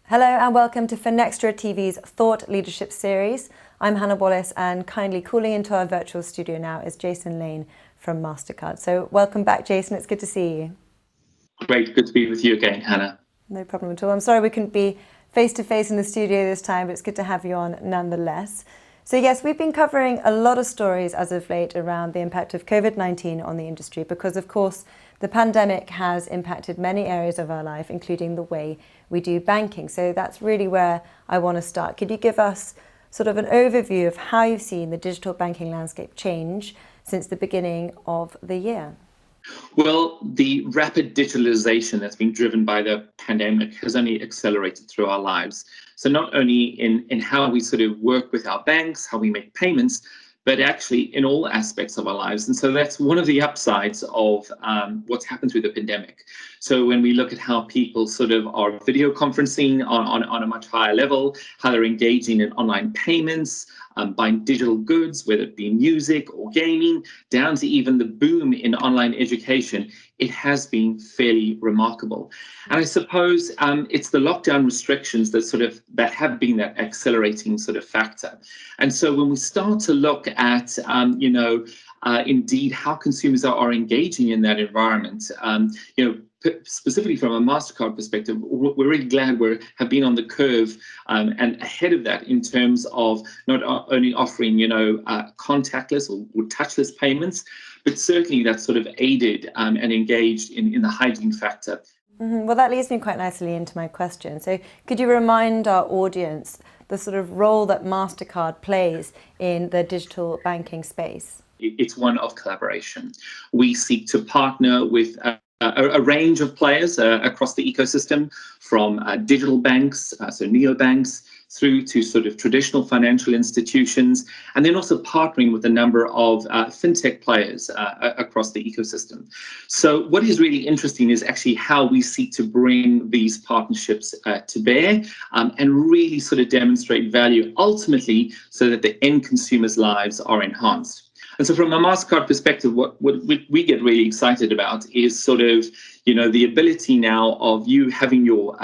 Hello and welcome to FinextraTV's Thought Leadership Series. I'm Hannah Wallace, and kindly calling into our virtual studio now is Jason Lane from Mastercard. So welcome back, Jason. It's good to see you. Great. Good to be with you again, Hannah. No problem at all. I'm sorry we couldn't be face-to-face in the studio this time, but it's good to have you on nonetheless. So yes, we've been covering a lot of stories as of late around the impact of COVID-19 on the industry because, of course, the pandemic has impacted many areas of our life, including the way we do banking. So that's really where I want to start. Could you give us sort of an overview of how you've seen the digital banking landscape change since the beginning of the year? Well, the rapid digitalization that's been driven by the pandemic has only accelerated through our lives. So not only in how we sort of work with our banks, how we make payments, but actually in all aspects of our lives. And so that's one of the upsides of what's happened through the pandemic. So when we look at how people sort of are video conferencing on a much higher level, how they're engaging in online payments, buying digital goods, whether it be music or gaming, down to even the boom in online education, it has been fairly remarkable. And I suppose it's the lockdown restrictions that have been that accelerating sort of factor. And so when we start to look at, indeed how consumers are engaging in that environment, specifically from a Mastercard perspective, we're really glad we have been on the curve and ahead of that in terms of not only offering, contactless or touchless payments, but certainly that's sort of aided and engaged in the hygiene factor. Mm-hmm. Well, that leads me quite nicely into my question. So could you remind our audience the sort of role that Mastercard plays in the digital banking space? It's one of collaboration. We seek to partner with a range of players across the ecosystem, from digital banks, so neobanks, through to sort of traditional financial institutions, and then also partnering with a number of fintech players across the ecosystem. So what is really interesting is actually how we seek to bring these partnerships to bear and really sort of demonstrate value ultimately so that the end consumers' lives are enhanced. And so from a Mastercard perspective, what we get really excited about is sort of, the ability now of you having your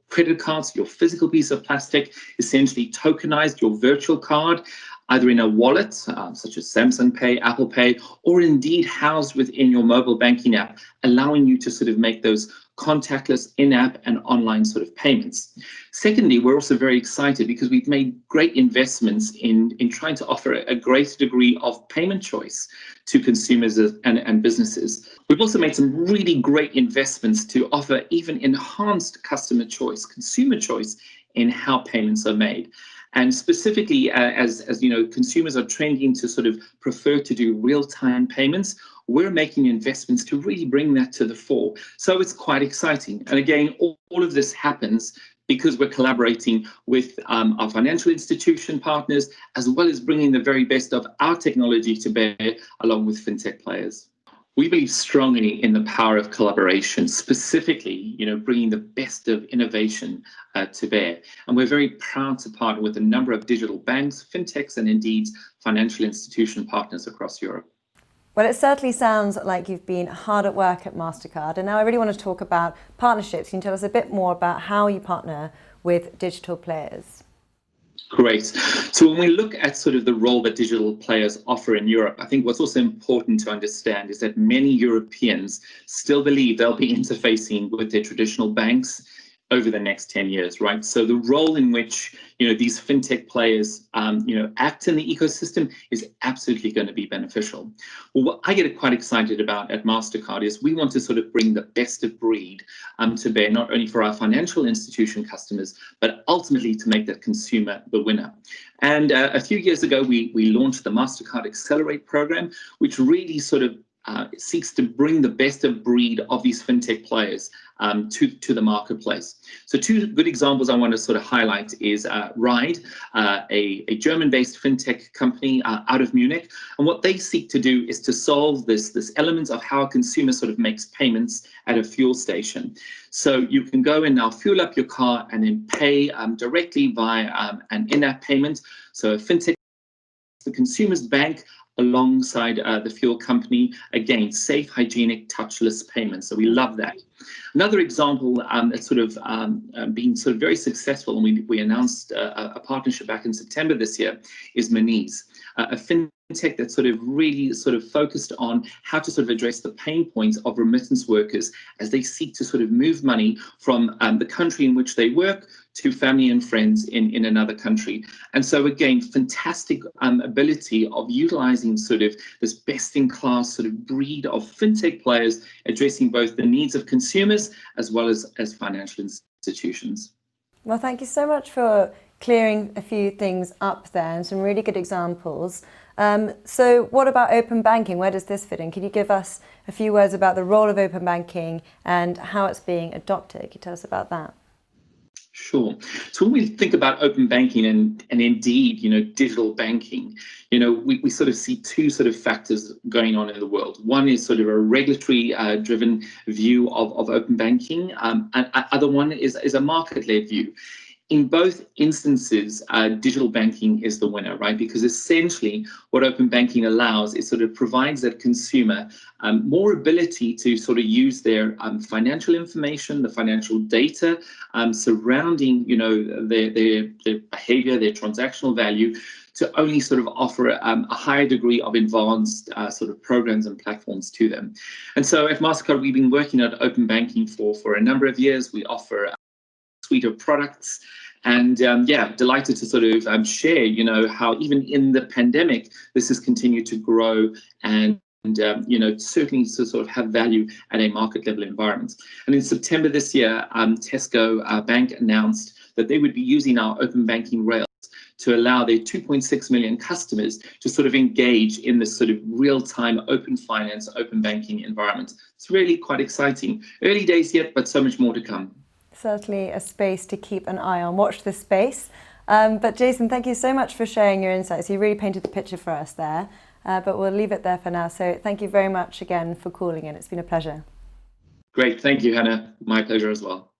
credit cards, your physical piece of plastic, essentially tokenized, your virtual card, either in a wallet, such as Samsung Pay, Apple Pay, or indeed housed within your mobile banking app, allowing you to sort of make those contactless in-app and online sort of payments. Secondly, we're also very excited because we've made great investments in trying to offer a greater degree of payment choice to consumers and businesses. We've also made some really great investments to offer even enhanced customer choice, consumer choice in how payments are made. And specifically, as consumers are trending to sort of prefer to do real-time payments, we're making investments to really bring that to the fore. So it's quite exciting. And again, all of this happens because we're collaborating with our financial institution partners, as well as bringing the very best of our technology to bear along with fintech players. We believe strongly in the power of collaboration, specifically, bringing the best of innovation to bear. And we're very proud to partner with a number of digital banks, fintechs, and indeed financial institution partners across Europe. Well, it certainly sounds like you've been hard at work at Mastercard. And now I really want to talk about partnerships. Can you tell us a bit more about how you partner with digital players? Great. So when we look at sort of the role that digital players offer in Europe, I think what's also important to understand is that many Europeans still believe they'll be interfacing with their traditional banks over the next 10 years, right? So the role in which, these fintech players, act in the ecosystem is absolutely going to be beneficial. Well, what I get quite excited about at Mastercard is we want to sort of bring the best of breed to bear, not only for our financial institution customers, but ultimately to make that consumer the winner. And a few years ago, we launched the Mastercard Accelerate program, which really sort of seeks to bring the best of breed of these fintech players to the marketplace. So two good examples I want to sort of highlight is Ride, a German-based fintech company out of Munich. And what they seek to do is to solve this element of how a consumer sort of makes payments at a fuel station. So you can go and now fuel up your car and then pay directly via an in-app payment. So a fintech, the consumer's bank alongside the fuel company. Again, safe, hygienic, touchless payments. So we love that. Another example that's sort of been sort of very successful, and we announced a partnership back in September this year, is Monese, a fintech that's sort of really sort of focused on how to sort of address the pain points of remittance workers as they seek to sort of move money from the country in which they work to family and friends in another country. And so again, fantastic ability of utilizing sort of this best-in-class sort of breed of fintech players addressing both the needs of consumers as well as financial institutions. Well, thank you so much for clearing a few things up there and some really good examples. So what about open banking? Where does this fit in? Can you give us a few words about the role of open banking and how it's being adopted? Can you tell us about that? Sure. So when we think about open banking and indeed, digital banking, we sort of see two sort of factors going on in the world. One is sort of a regulatory driven view of open banking, and other one is a market-led view. In both instances, digital banking is the winner, right? Because essentially what open banking allows is sort of provides that consumer more ability to sort of use their financial information, the financial data surrounding, their behavior, their transactional value, to only sort of offer a higher degree of advanced sort of programs and platforms to them. And so at Mastercard, we've been working at open banking for a number of years. We offer suite of products, and delighted to sort of share how even in the pandemic this has continued to grow and certainly to sort of have value at a market level environment. And in September this year, Tesco Bank announced that they would be using our open banking rails to allow their 2.6 million customers to sort of engage in this sort of real-time open finance, open banking environment. It's really quite exciting. Early days yet, but so much more to come. Certainly a space to keep an eye on. Watch this space. But Jason, thank you so much for sharing your insights. You really painted the picture for us there. But we'll leave it there for now. So thank you very much again for calling in. It's been a pleasure. Great. Thank you, Hannah. My pleasure as well.